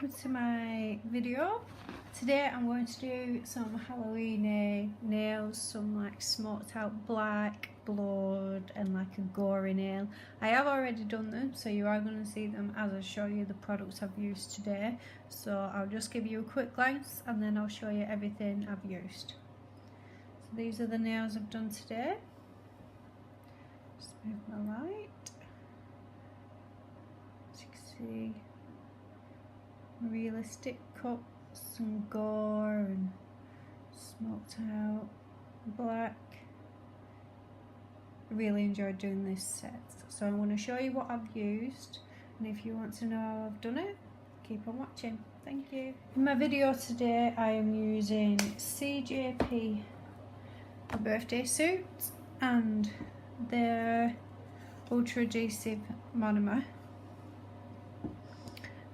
welcome to my video. Today I'm going to do some Halloween nails, some like smoked out black, blood and like a gory nail. I have already done them, so you are going to see them as I show you the products I've used today. So I'll just give you a quick glance and then I'll show you everything I've used. So these are the nails I've done today. Just move my light. As you can see, realistic cuts and gore and smoked out black. I really enjoyed doing this set, so I'm going to show you what I've used, and if you want to know how I've done it, keep on watching. Thank you. In my video today I am using CJP birthday suits and their ultra adhesive monomer.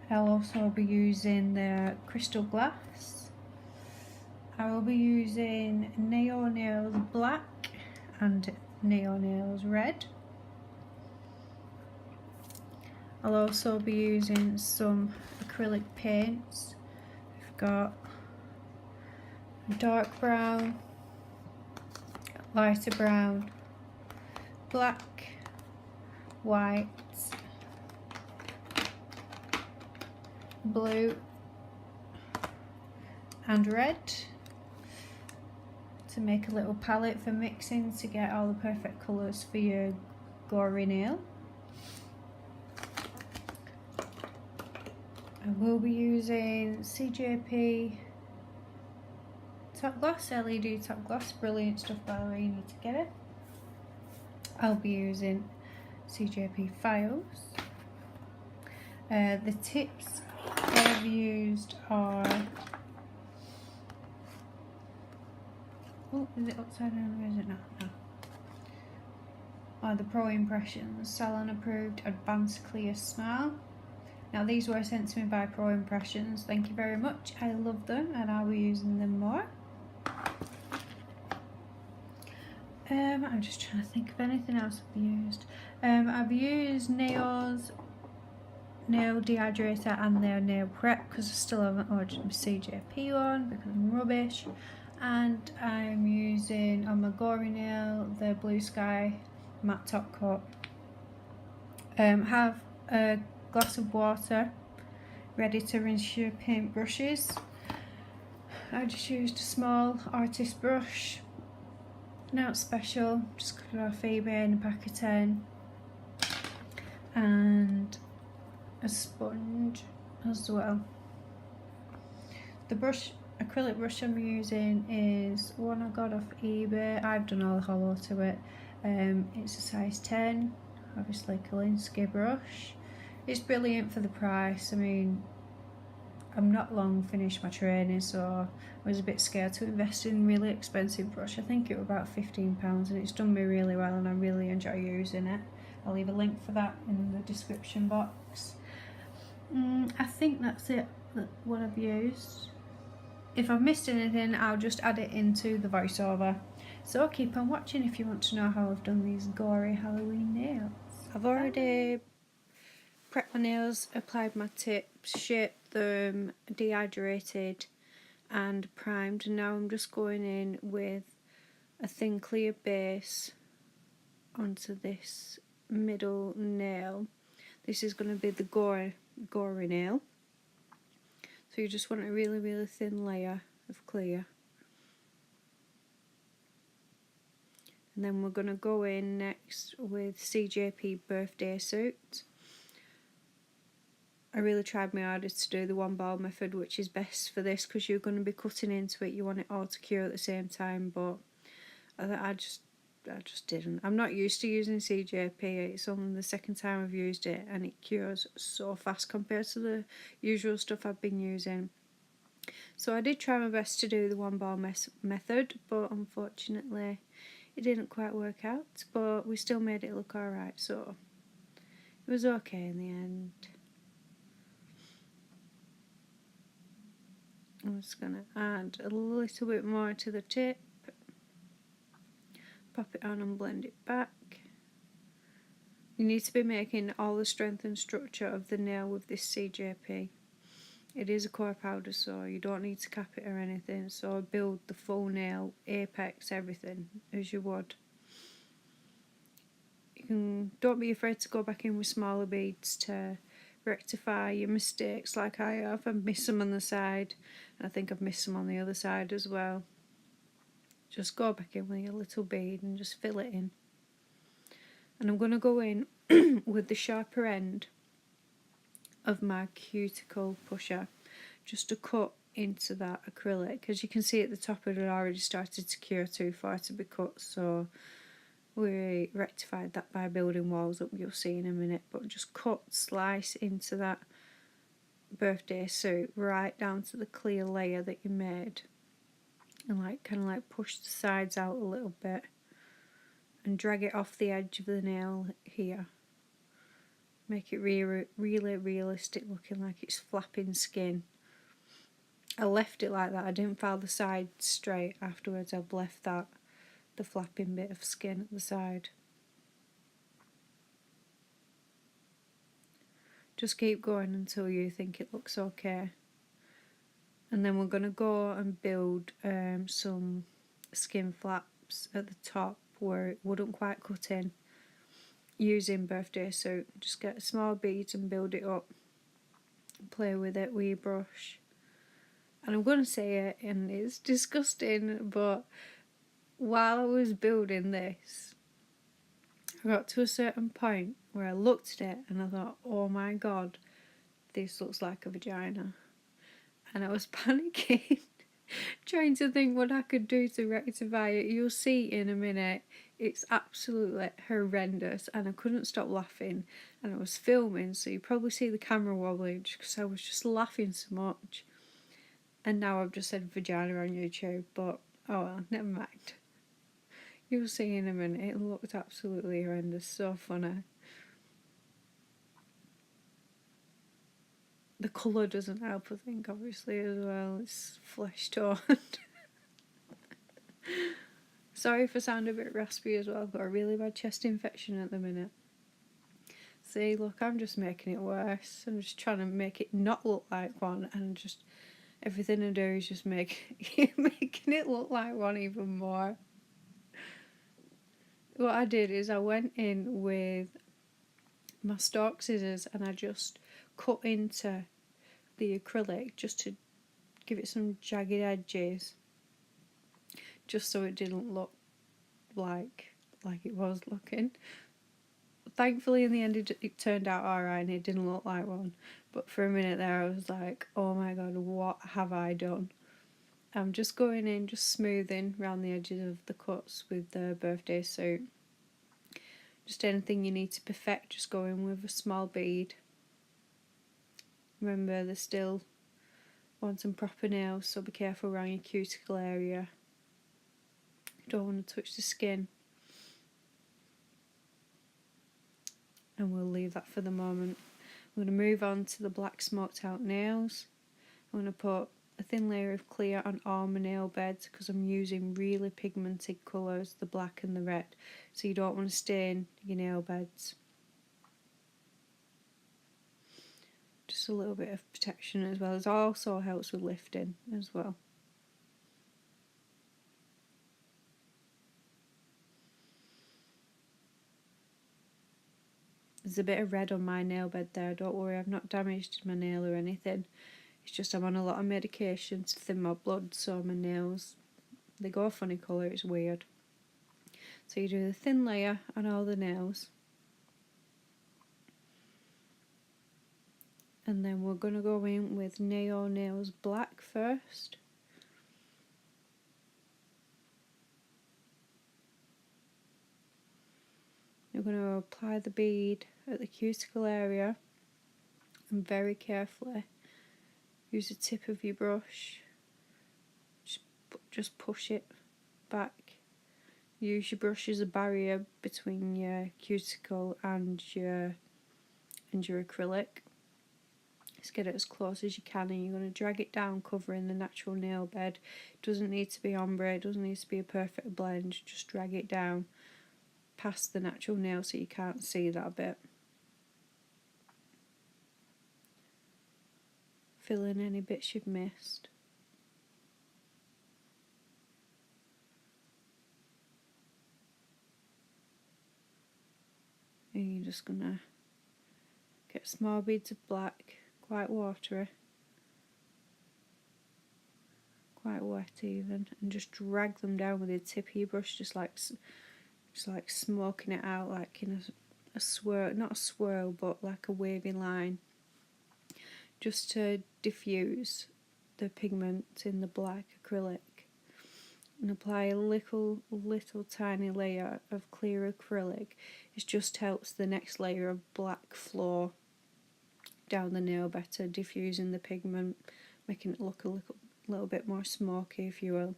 I'll also be using the crystal glass. I will be using Neo Nails black and Neo Nails red. I'll also be using some acrylic paints. I've got dark brown, lighter brown, black, white, blue and red to make a little palette for mixing to get all the perfect colours for your gory nail. I will be using CJP top gloss, LED top gloss, brilliant stuff by the way, you need to get it. I'll be using CJP files. The tips I've used are, oh, is it upside down or is it not? No. The Pro Impressions Salon approved advanced clear smile. Now these were sent to me by Pro Impressions, thank you very much, I love them and I'll be using them more. I'm just trying to think of anything else I've used. I've used Neo's nail dehydrator and their nail prep because I still haven't ordered my CJP one because I'm rubbish, and I'm using on my gory nail the Blue Sky matte top coat. Have a glass of water ready to rinse your paint brushes. I just used a small artist brush, not special, just got it off eBay in a pack of 10, and a sponge as well. The acrylic brush I'm using is one I got off eBay. I've done all the hollow to it. It's a size 10, obviously Kolinsky brush. It's brilliant for the price. I mean, I'm not long finished my training, so I was a bit scared to invest in a really expensive brush. I think it was about £15 and it's done me really well and I really enjoy using it. I'll leave a link for that in the description box. I think that's it, what I've used. If I've missed anything, I'll just add it into the voiceover. So keep on watching if you want to know how I've done these gory Halloween nails. I've already prepped my nails, applied my tips, shaped them, dehydrated and primed, and now I'm just going in with a thin clear base onto this middle nail. This is going to be the gory nail, so you just want a really thin layer of clear, and then we're going to go in next with CJP birthday suit. I really tried my hardest to do the one ball method, which is best for this because you're going to be cutting into it, you want it all to cure at the same time, but I just didn't. I'm not used to using CJP, it's only the second time I've used it and it cures so fast compared to the usual stuff I've been using. So I did try my best to do the one ball method, but unfortunately it didn't quite work out, but we still made it look alright, so it was okay in the end. I'm just going to add a little bit more to the tip, pop it on and blend it back. You need to be making all the strength and structure of the nail with this CJP. It is a core powder, so you don't need to cap it or anything. So build the full nail, apex, everything as you would. Don't be afraid to go back in with smaller beads to rectify your mistakes like I have. I've missed some on the side, and I think I've missed some on the other side as well. Just go back in with your little bead and just fill it in. And I'm going to go in with the sharper end of my cuticle pusher just to cut into that acrylic. As you can see at the top, it had already started to cure too far to be cut, so we rectified that by building walls up, you'll see in a minute. But just slice into that birthday suit right down to the clear layer that you made, and kind of push the sides out a little bit and drag it off the edge of the nail here. Make it really realistic looking, like it's flapping skin. I left it like that. I didn't file the sides straight afterwards. I've left the flapping bit of skin at the side. Just keep going until you think it looks okay. And then we're going to go and build some skin flaps at the top where it wouldn't quite cut in, using birthday suit. Just get small beads and build it up. Play with it with your brush. And I'm going to say it, and it's disgusting, but while I was building this, I got to a certain point where I looked at it and I thought, oh my god, this looks like a vagina. And I was panicking, trying to think what I could do to rectify it. You'll see in a minute, it's absolutely horrendous, and I couldn't stop laughing. And I was filming, so you probably see the camera wobbling because I was just laughing so much. And now I've just said vagina on YouTube, but oh well, never mind. You'll see in a minute, it looked absolutely horrendous, so funny. The colour doesn't help, I think, obviously, as well. It's flesh toned. Sorry if I sound a bit raspy as well. I've got a really bad chest infection at the minute. See, look, I'm just making it worse. I'm just trying to make it not look like one, and just everything I do is just making it look like one even more. What I did is I went in with my stalk scissors and I just cut into the acrylic just to give it some jagged edges, just so it didn't look like it was looking. Thankfully in the end it turned out alright and it didn't look like one, but for a minute there I was like, oh my god, what have I done? I'm just going in, just smoothing around the edges of the cuts with the birthday suit. Just anything you need to perfect, just go in with a small bead. Remember, they still want some proper nails, so be careful around your cuticle area. You don't want to touch the skin. And we'll leave that for the moment. I'm going to move on to the black smoked out nails. I'm going to put a thin layer of clear on all my nail beds because I'm using really pigmented colours, the black and the red, so you don't want to stain your nail beds. Just a little bit of protection as well. It also helps with lifting as well. There's a bit of red on my nail bed there, don't worry, I've not damaged my nail or anything. It's just I'm on a lot of medication to thin my blood, so my nails, they go a funny colour, it's weird. So you do the thin layer on all the nails. And then we're going to go in with Neo Nails Black first. You're going to apply the bead at the cuticle area and very carefully use the tip of your brush. Just push it back. Use your brush as a barrier between your cuticle and your acrylic. Just get it as close as you can, and you're going to drag it down, covering the natural nail bed. It doesn't need to be ombre, it doesn't need to be a perfect blend, just drag it down past the natural nail so you can't see that bit. fill in any bits you've missed. And you're just gonna get small beads of black, quite watery, quite wet even, and just drag them down with the tip of your brush, just like smoking it out, like in a swirl, not a swirl, but like a wavy line, just to diffuse the pigment in the black acrylic. And apply a little tiny layer of clear acrylic. It just helps the next layer of black flow down the nail better, diffusing the pigment, making it look a little bit more smoky, if you will.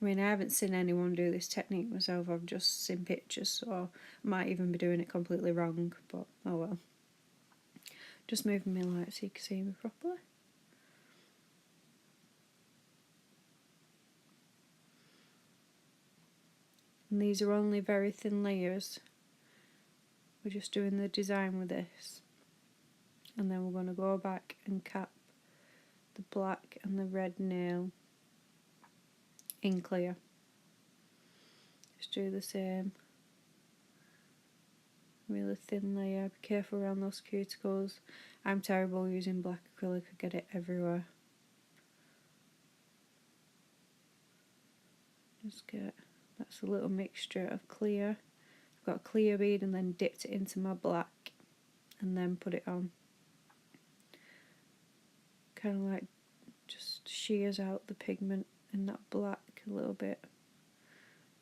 I mean, I haven't seen anyone do this technique myself, I've just seen pictures, so I might even be doing it completely wrong, but oh well. Just moving my light so you can see me properly. And these are only very thin layers. We're just doing the design with this. And then we're going to go back and cap the black and the red nail in clear. Just do the same. Really thin layer. Be careful around those cuticles. I'm terrible using black acrylic, I get it everywhere. Just get, that's a little mixture of clear. I've got a clear bead and then dipped it into my black and then put it on. Kind of like just shears out the pigment in that black a little bit,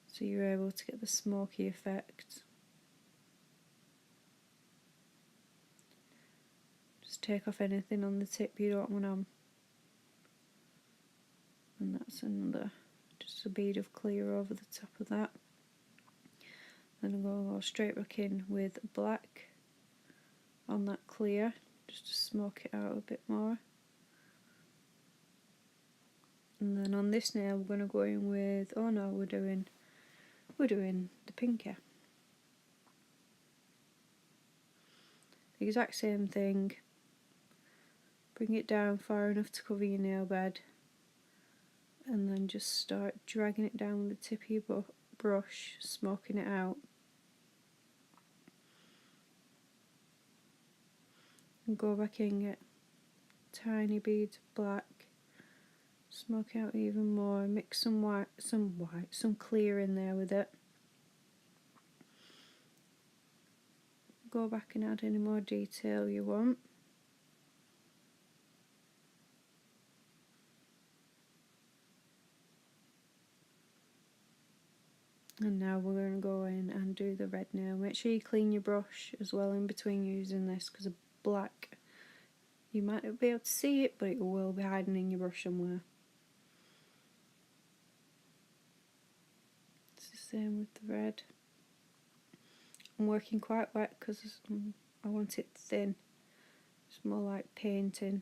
so you're able to get the smoky effect. Just take off anything on the tip you don't want on. And that's another, just a bead of clear over the top of that. Then I'm going to go straight back in with black on that clear, just to smoke it out a bit more. And then on this nail we're going to go in with, oh no, we're doing the pinky. The exact same thing. Bring it down far enough to cover your nail bed, and then just start dragging it down with the tip of your brush, smoking it out. And go back in, get tiny beads of black, smoke out even more, mix some clear in there with it. Go back and add any more detail you want. And now we're going to go in and do the red nail. Make sure you clean your brush as well in between using this, because the black, you might not be able to see it, but it will be hiding in your brush somewhere. It's the same with the red. I'm working quite wet because I want it thin. It's more like painting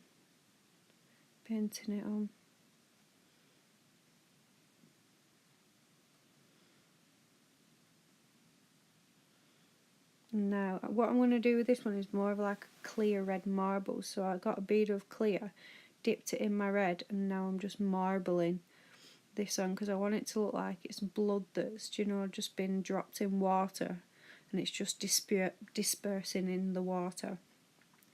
it on. Now, what I'm going to do with this one is more of like a clear red marble. So I got a bead of clear, dipped it in my red, and now I'm just marbling this on because I want it to look like it's blood that's, just been dropped in water and it's just dispersing in the water.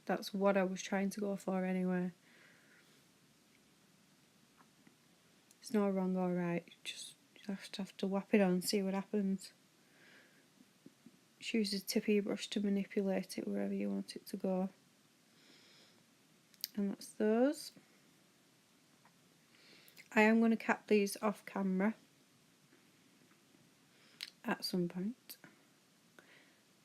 That's what I was trying to go for anyway. It's no wrong or right, you just have to whap it on and see what happens. Just use the tip of your brush to manipulate it wherever you want it to go. And that's those. I am going to cap these off camera at some point.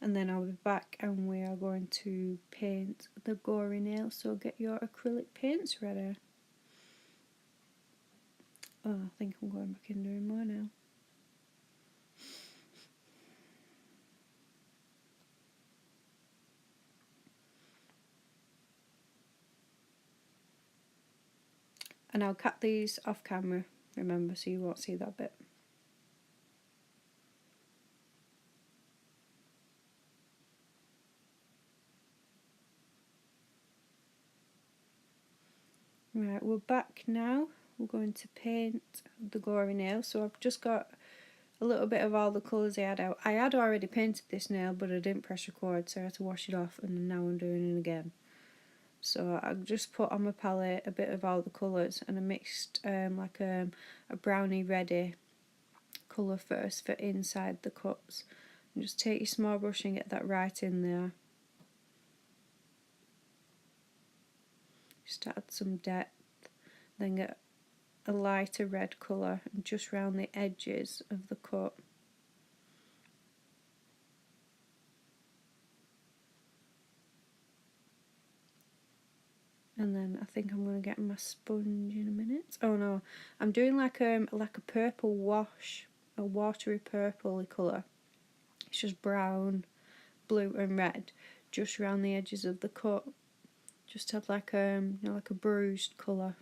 And then I'll be back and we are going to paint the gory nail, so get your acrylic paints ready. Oh, I think I'm going back and doing more now. And I'll cut these off camera, remember, so you won't see that bit. Right, we're back now. We're going to paint the gory nail. So I've just got a little bit of all the colours I had out. I had already painted this nail, but I didn't press record, so I had to wash it off, and now I'm doing it again. So I just put on my palette a bit of all the colours, and I mixed like a browny reddy colour first for inside the cuts. And just take your small brush and get that right in there. Just add some depth, then get a lighter red colour and just round the edges of the cut. And then I think I'm going to get my sponge in a minute. Oh no, I'm doing like a purple wash, a watery purpley colour. It's just brown, blue and red, just around the edges of the cut. Just have like like a bruised colour.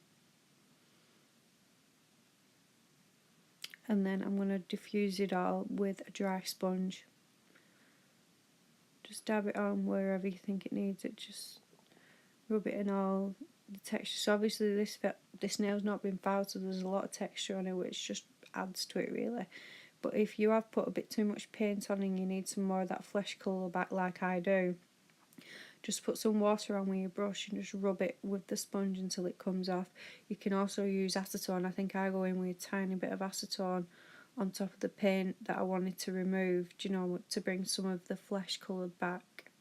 And then I'm going to diffuse it all with a dry sponge. Just dab it on wherever you think it needs it. Just rub it in all the texture. So obviously this nail's not been filed, so there's a lot of texture on it, which just adds to it really. But if you have put a bit too much paint on and you need some more of that flesh colour back like I do, just put some water on with your brush and just rub it with the sponge until it comes off. You can also use acetone. I think I go in with a tiny bit of acetone on top of the paint that I wanted to remove, do you know, to bring some of the flesh colour back.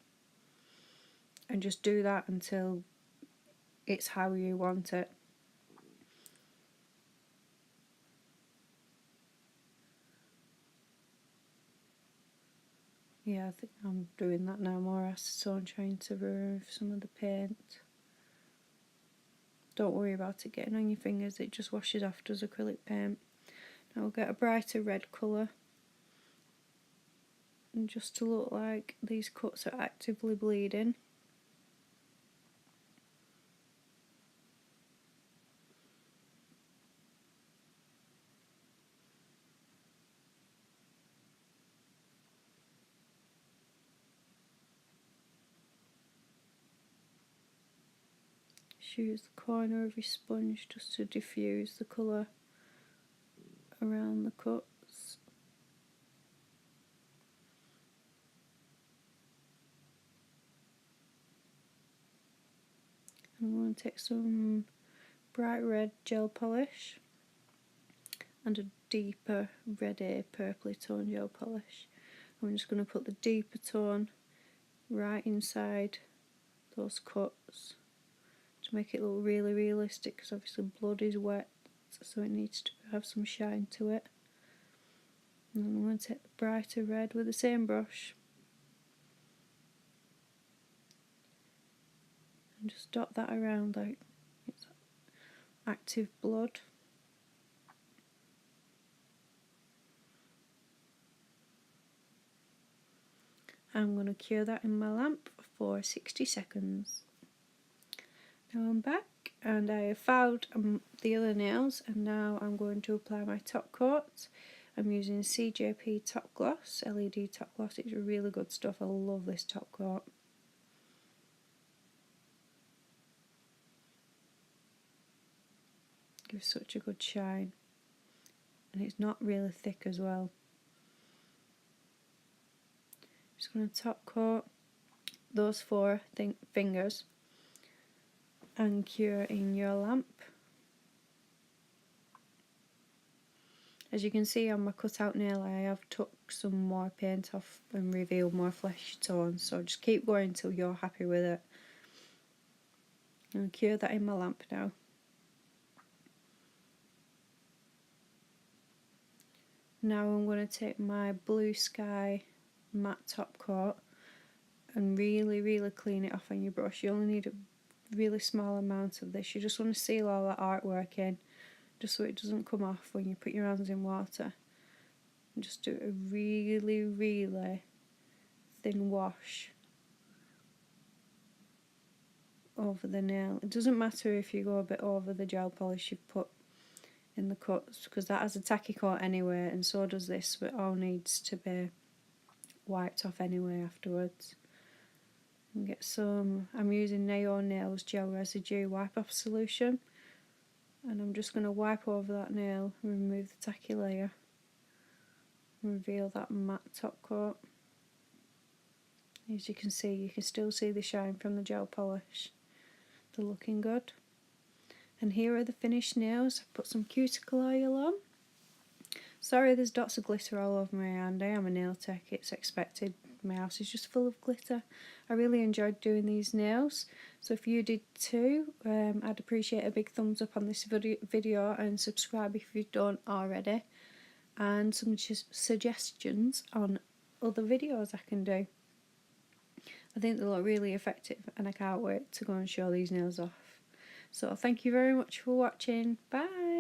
And just do that until it's how you want it. Yeah, I think I'm doing that now, more acetone, trying to remove some of the paint. Don't worry about it getting on your fingers, it just washes off, does acrylic paint. Now we'll get a brighter red colour. And just to look like these cuts are actively bleeding. Just use the corner of your sponge just to diffuse the colour around the cuts. I'm going to take some bright red gel polish and a deeper reddy purpley tone gel polish. I'm just going to put the deeper tone right inside those cuts to make it look really realistic, because obviously blood is wet, so it needs to have some shine to it. And then I'm going to take the brighter red with the same brush and just dot that around like it's active blood. I'm going to cure that in my lamp for 60 seconds. Now I'm back and I have filed the other nails, and now I'm going to apply my top coat. I'm using CJP Top Gloss, LED Top Gloss. It's really good stuff. I love this top coat. Gives such a good shine, and it's not really thick as well. Just going to top coat those four fingers and cure in your lamp. As you can see on my cutout nail, I have took some more paint off and revealed more flesh tones, so just keep going until you're happy with it. I'll cure that in my lamp now. Now I'm going to take my Blue Sky matte top coat and really clean it off on your brush. You only need a really small amount of this. You just want to seal all that artwork in, just so it doesn't come off when you put your hands in water. And just do a really thin wash over the nail. It doesn't matter if you go a bit over the gel polish you've put in the cuts, because that has a tacky coat anyway, and so does this, but it all needs to be wiped off anyway afterwards. And get some, I'm using Nail Nails gel residue wipe off solution, And I'm just going to wipe over that nail, remove the tacky layer, and reveal that matte top coat. As you can still see the shine from the gel polish. They're looking good. And here are the finished nails. I've put some cuticle oil on. Sorry there's dots of glitter all over my hand. I am a nail tech, it's expected. My house is just full of glitter. I really enjoyed doing these nails. So if you did too, I'd appreciate a big thumbs up on this video and subscribe if you don't already. And some suggestions on other videos I can do. I think they look really effective and I can't wait to go and show these nails off. So thank you very much for watching. Bye!